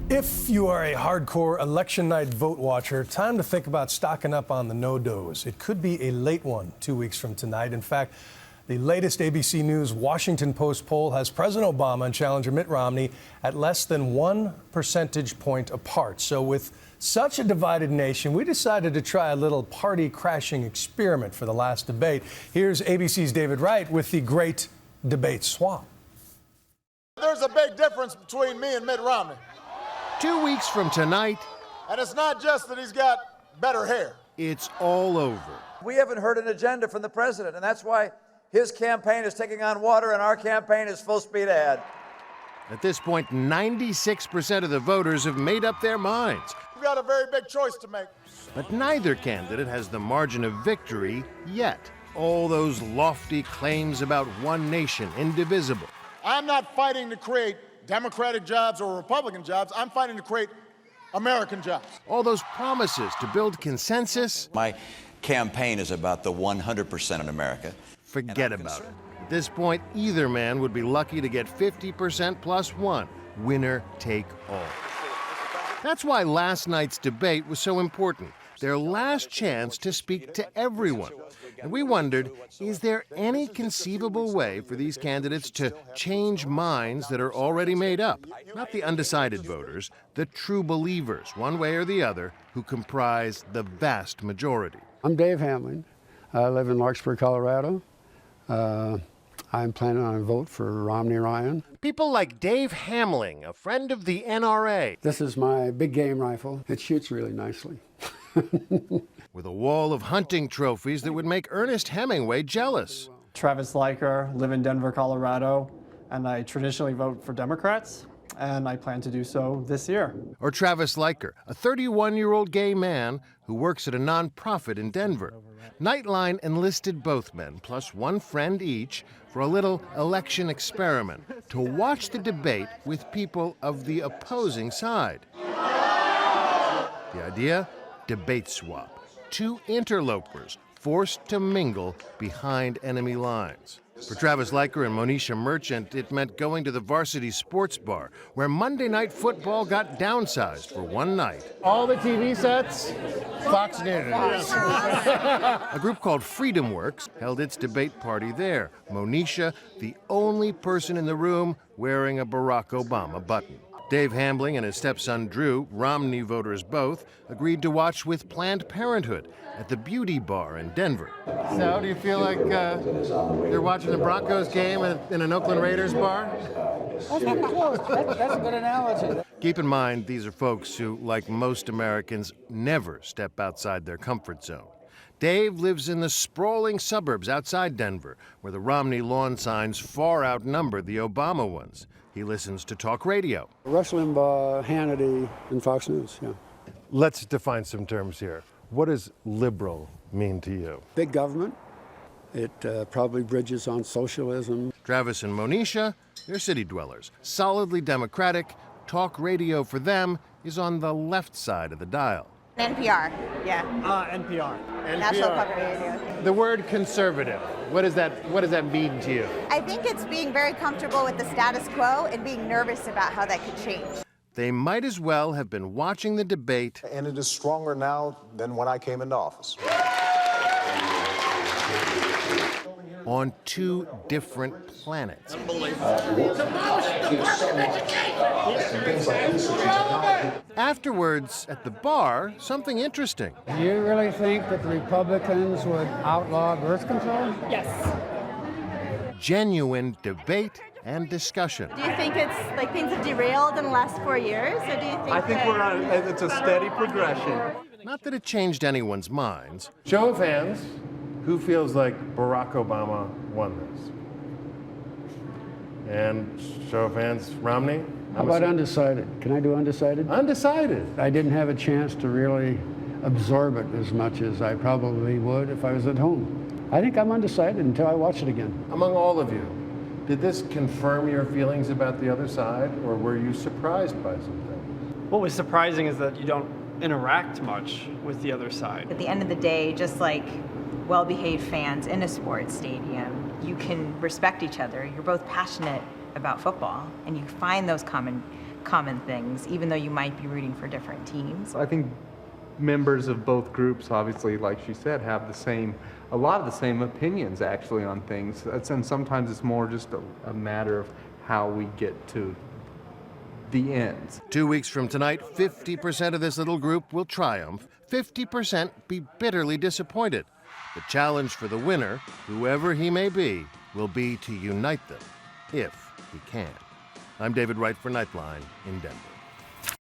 If you are a hardcore election night vote watcher, time to think about stocking up on the no-dos. It could be a late one 2 weeks from tonight. In fact, the latest ABC News Washington Post poll has President Obama and challenger Mitt Romney at less than 1 percentage point apart. So with such a divided nation, we decided to try a little party-crashing experiment for the last debate. Here's ABC's David Wright with the great debate swap. There's a big difference between me and Mitt Romney. 2 weeks from tonight, And it's not just that he's got better hair. it's all over. We haven't heard an agenda from the president, and that's why his campaign is taking on water and our campaign is full speed ahead. At this point, 96% of the voters have made up their minds. We've got a very big choice to make. But neither candidate has the margin of victory yet. All those lofty claims about one nation, indivisible. I'm not fighting to create Democratic jobs or Republican jobs. I'm fighting to create American jobs. All those promises to build consensus, My campaign is about the 100% in America. forget about it. At this point, either man would be lucky to get 50% plus one. Winner take all. That's why last night's debate was so important. Their last chance to speak to everyone. And we wondered, is there any conceivable way for these candidates to change minds that are already made up? Not the undecided voters, the true believers, one way or the other, who comprise the vast majority. I'm Dave Hamlin. I live in Larkspur, Colorado. I'm planning on a vote for Romney Ryan. People like Dave Hamling, a friend of the NRA. This is my big game rifle. It shoots really nicely. With a wall of hunting trophies that would make Ernest Hemingway jealous. Travis Leiker, live in Denver, Colorado, and I traditionally vote for Democrats, and I plan to do so this year. Or Travis Leiker, a 31-year-old gay man who works at a nonprofit in Denver. Nightline enlisted both men, plus one friend each, for a little election experiment to watch the debate with people of the opposing side. The idea? Debate swap. Two interlopers forced to mingle behind enemy lines. For Travis Leiker and Monisha Merchant, it meant going to the varsity sports bar, where Monday Night Football got downsized for one night. All the TV sets, Fox News. A group called Freedom Works held its debate party there. Monisha, the only person in the room wearing a Barack Obama button. Dave Hamling and his stepson Drew, Romney voters both, agreed to watch with Planned Parenthood at the Beauty Bar in Denver. So, do you feel like you're watching the Broncos game in an Oakland Raiders bar? That's pretty close. That's a good analogy. Keep in mind, these are folks who, like most Americans, never step outside their comfort zone. Dave lives in the sprawling suburbs outside Denver, where the Romney lawn signs far outnumber the Obama ones. He listens to talk radio. Rush Limbaugh, Hannity, and Fox News, yeah. Let's define some terms here. What does liberal mean to you? Big government. It probably bridges on socialism. Travis and Monisha, they're city dwellers. Solidly Democratic. Talk radio for them is on the left side of the dial. NPR, yeah. NPR. National Public Radio. The word conservative, what does that mean to you? I think it's being very comfortable with the status quo and being nervous about how that could change. They might as well have been watching the debate. And it is stronger now than when I came into office. On two different planets. Afterwards, at the bar, something interesting. Do you really think that the Republicans would outlaw birth control? Yes. Genuine debate and discussion. Do you think it's like things have derailed in the last 4 years, or do you think I think it's a steady progression. Not that it changed anyone's minds. Show of hands, who feels like Barack Obama won this? And show of hands, Romney? How about undecided? Can I do undecided? Undecided. I didn't have a chance to really absorb it as much as I probably would if I was at home. I think I'm undecided until I watch it again. Among all of you, did this confirm your feelings about the other side, or were you surprised by something? What was surprising is that you don't interact much with the other side. At the end of the day, just like well-behaved fans in a sports stadium, you can respect each other. You're both passionate about football, and you find those common common things, even though you might be rooting for different teams. I think members of both groups, obviously, like she said, have a lot of the same opinions actually on things. And sometimes it's more just a matter of how we get to the ends. 2 weeks from tonight, 50% of this little group will triumph, 50% be bitterly disappointed. The challenge for the winner, whoever he may be, will be to unite them, if he can. I'm David Wright for Nightline in Denver.